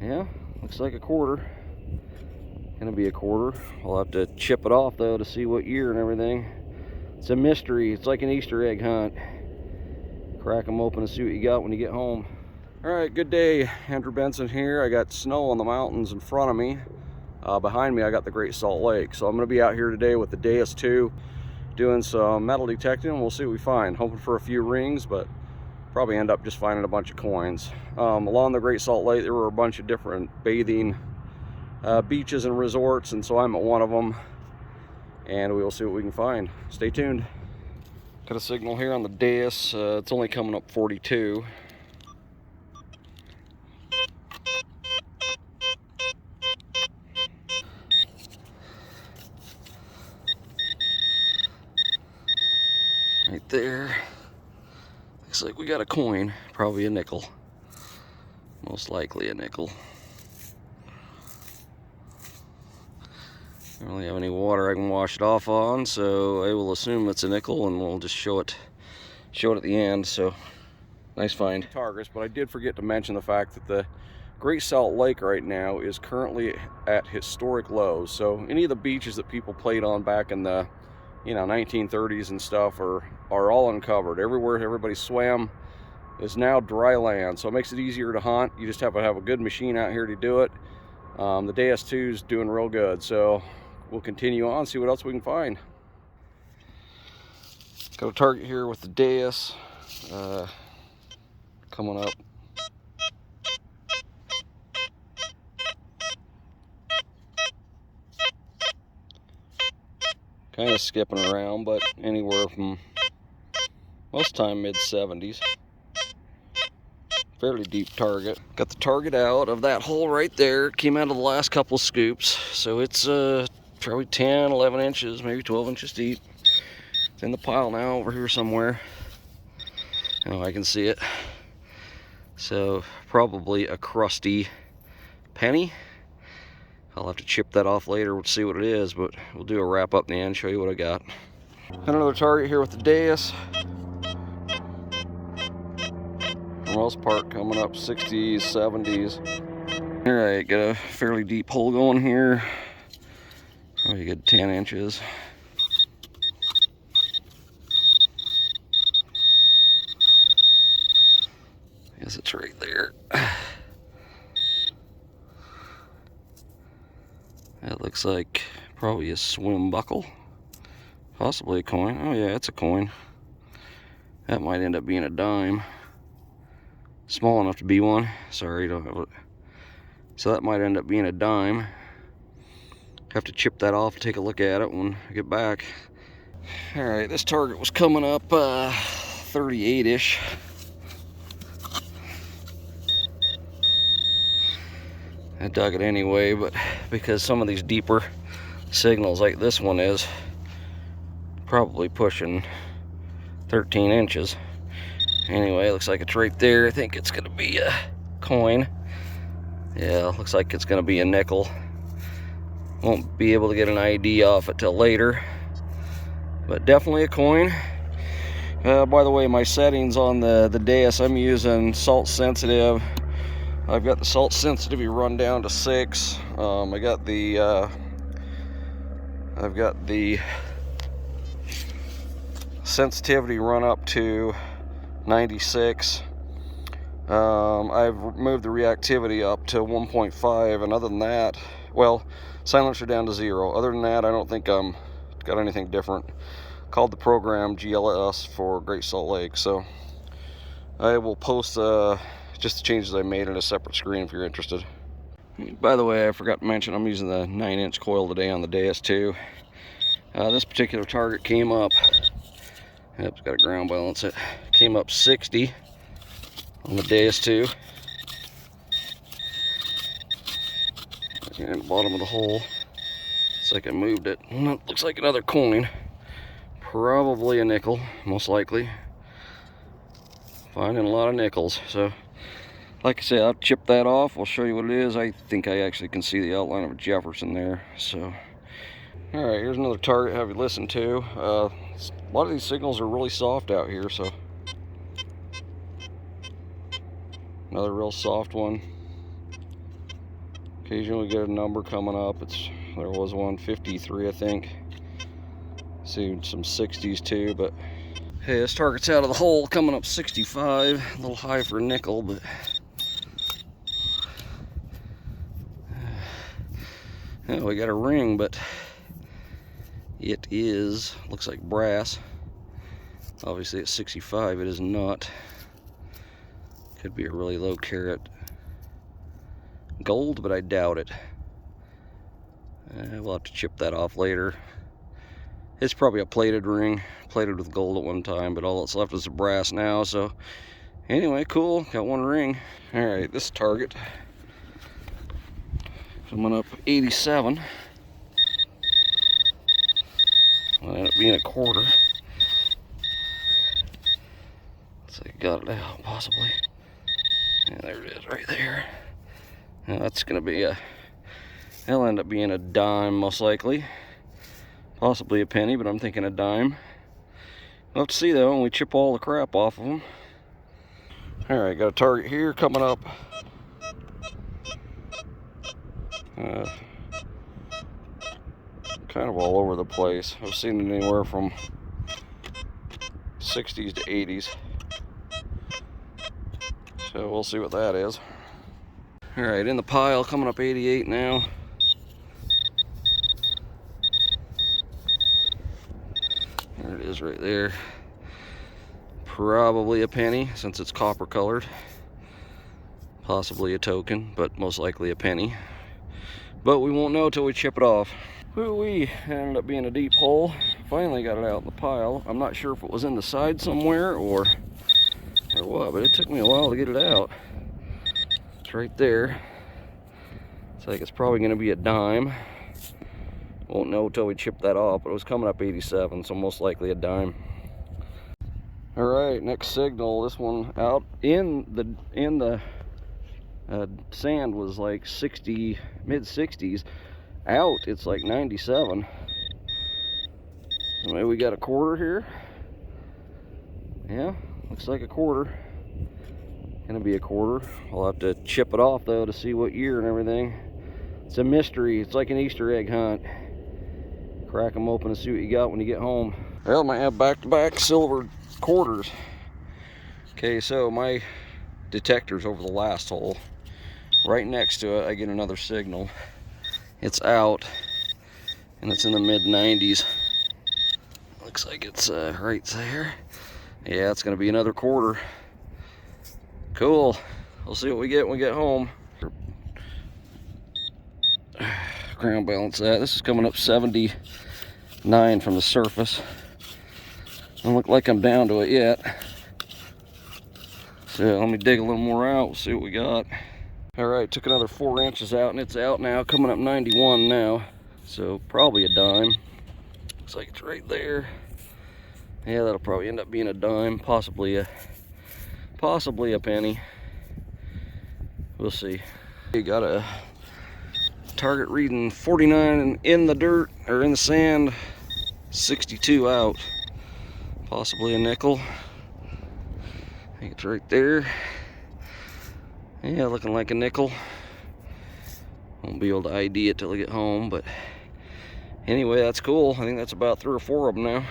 Yeah, looks like a quarter. Gonna be a quarter. I'll have to chip it off though to see what year and everything. It's a mystery. It's like an Easter egg hunt. Crack them open and see what you got when you get home. All right, good day. Andrew Benson here. I got snow on the mountains in front of me. Behind me, I got the Great Salt Lake. So I'm gonna be out here today with the Deus 2, doing some metal detecting. We'll see what we find. Hoping for a few rings, but probably end up just finding a bunch of coins. Along the Great Salt Lake, there were a bunch of different bathing beaches and resorts, and so I'm at one of them, and we will see what we can find. Stay tuned. Got a signal here on the Deus. It's only coming up 42. Right there. Looks like we got a coin, probably a nickel. Most likely a nickel. I don't really have any water I can wash it off on, so I will assume it's a nickel, and we'll just show it at the end. So nice find. Targets, but I did forget to mention the fact that the Great Salt Lake right now is currently at historic lows. So any of the beaches that people played on back in the 1930s and stuff are all uncovered. Everywhere everybody swam is now dry land, so it makes it easier to hunt. You just have to have a good machine out here to do it. The Deus 2 is doing real good, so we'll continue on, see what else we can find. Got a target here with the Deus coming up. Kind of skipping around, but anywhere from most time mid-70s. Fairly deep target. Got the target out of that hole right there. Came out of the last couple scoops, so it's probably 10, 11 inches, maybe 12 inches deep. It's in the pile now over here somewhere. Oh, I can see it. So probably a crusty penny. I'll have to chip that off later. We'll see what it is, but we'll do a wrap up in the end, show you what I got. Another target here with the Deus. For the most part, coming up 60s, 70s. All right, got a fairly deep hole going here. Probably a good 10 inches. I guess it's right there. That looks like probably a swim buckle. Possibly a coin. Oh yeah, it's a coin. That might end up being a dime. Small enough to be one. Sorry, don't have it. So that might end up being a dime. Have to chip that off and take a look at it when I get back. All right, this target was coming up 38-ish. I dug it anyway, but because some of these deeper signals like this one is probably pushing 13 inches. Anyway, looks like it's right there. I think it's gonna be a coin. Yeah, looks like it's gonna be a nickel. Won't be able to get an ID off it till later, but definitely a coin. By the way, my settings on the Deus, I'm using salt sensitive. I've got the salt sensitivity run down to 6. I've got the sensitivity run up to 96. I've moved the reactivity up to 1.5, and other than that, well, silencer down to 0. Other than that, I don't think got anything different. Called the program GLS for Great Salt Lake, so I will post just the changes I made in a separate screen if you're interested. By the way, I forgot to mention I'm using the 9-inch coil today on the Deus 2. This particular target came up, yep, it's got a ground balance, it came up 60 on the Deus 2. In the bottom of the hole. It's like I moved it. Looks like another coin. Probably a nickel, most likely. Finding a lot of nickels. So, like I said, I'll chip that off. I'll show you what it is. I think I actually can see the outline of a Jefferson there. So, all right, here's another target to have you listen to. A lot of these signals are really soft out here, so another real soft one. Occasionally we get a number coming up. There was one 53, I think. See some 60s too, but hey, this target's out of the hole, coming up 65. A little high for a nickel, but yeah, we got a ring, but it looks like brass. Obviously at 65 it is not. Could be a really low carat gold, but I doubt it. We'll have to chip that off later. It's probably a plated ring, plated with gold at one time, but all that's left is the brass now. So anyway, cool, got one ring. All right, this target coming up 87. Will end up being a quarter. So I got it out, possibly. Yeah, there it is, right there. Now that's gonna be that'll end up being a dime, most likely. Possibly a penny, but I'm thinking a dime. We'll have to see though when we chip all the crap off of them. All right, got a target here coming up. Kind of all over the place. I've seen it anywhere from 60s to 80s. So we'll see what that is. All right, in the pile, coming up 88 now. There it is right there. Probably a penny since it's copper colored. Possibly a token, but most likely a penny. But we won't know till we chip it off. Woo-wee, ended up being a deep hole. Finally got it out in the pile. I'm not sure if it was in the side somewhere or what, but it took me a while to get it out. It's right there. It's like it's probably gonna be a dime. Won't know till we chip that off, but it was coming up 87, so most likely a dime. All right, next signal. This one out in the sand was like 60, mid 60s. Out, it's like 97. So maybe we got a quarter here. Yeah, looks like a quarter. Gonna be a quarter. I'll have to chip it off though to see what year and everything. It's a mystery. It's like an Easter egg hunt. Crack them open and see what you got when you get home. Well, might have back-to-back silver quarters. Okay, so my detector's over the last hole. Right next to it, I get another signal. It's out, and it's in the mid-90s. Looks like it's right there. Yeah, it's gonna be another quarter. Cool. We'll see what we get when we get home. Ground balance that. This is coming up 79 from the surface. Don't look like I'm down to it yet. So let me dig a little more out. We'll see what we got. All right, took another 4 inches out, and it's out now. Coming up 91 now. So probably a dime. Looks like it's right there. Yeah, that'll probably end up being a dime, possibly a penny. We'll see. We got a target reading 49 in the dirt, or in the sand, 62 out. Possibly a nickel. I think it's right there. Yeah, looking like a nickel. Won't be able to ID it till I get home, but anyway, that's cool. I think that's about 3 or 4 of them now.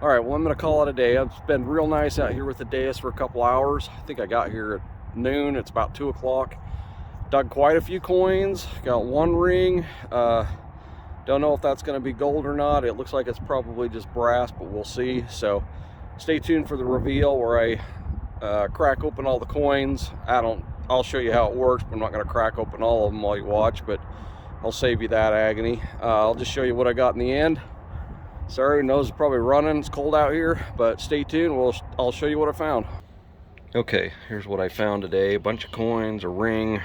All right, well, I'm gonna call it a day. It's been real nice out here with the Deus for a couple hours. I think I got here at noon. It's about 2 o'clock. Dug quite a few coins. Got one ring. Don't know if that's gonna be gold or not. It looks like it's probably just brass, but we'll see. So stay tuned for the reveal where I crack open all the coins. I'll show you how it works, but I'm not gonna crack open all of them while you watch, but I'll save you that agony. I'll just show you what I got in the end. Sorry, nose is probably running. It's cold out here, but stay tuned. I'll show you what I found. Okay, here's what I found today. A bunch of coins, a ring.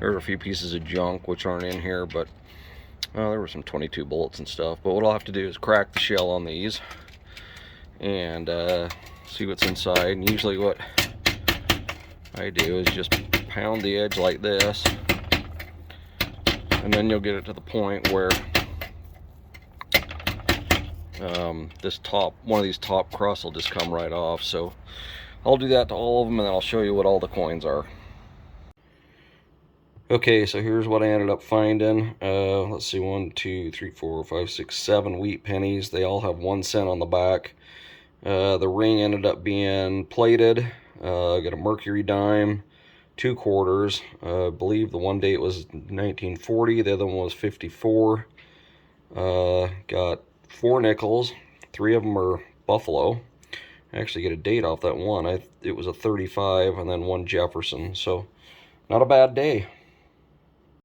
There were a few pieces of junk which aren't in here, but there were some 22 bullets and stuff. But what I'll have to do is crack the shell on these and see what's inside. And usually what I do is just pound the edge like this, and then you'll get it to the point where one of these top crusts will just come right off. So I'll do that to all of them, and then I'll show you what all the coins are. Okay, so here's what I ended up finding. Let's see, 1, 2, 3, 4, 5, 6, 7 wheat pennies. They all have 1 cent on the back. The ring ended up being plated. Got a mercury dime, 2 quarters. I believe the one date was 1940, the other one was 54. Got 4 nickels. 3 of them are Buffalo. I actually get a date off that one. It was a 35, and then 1 Jefferson. So not a bad day.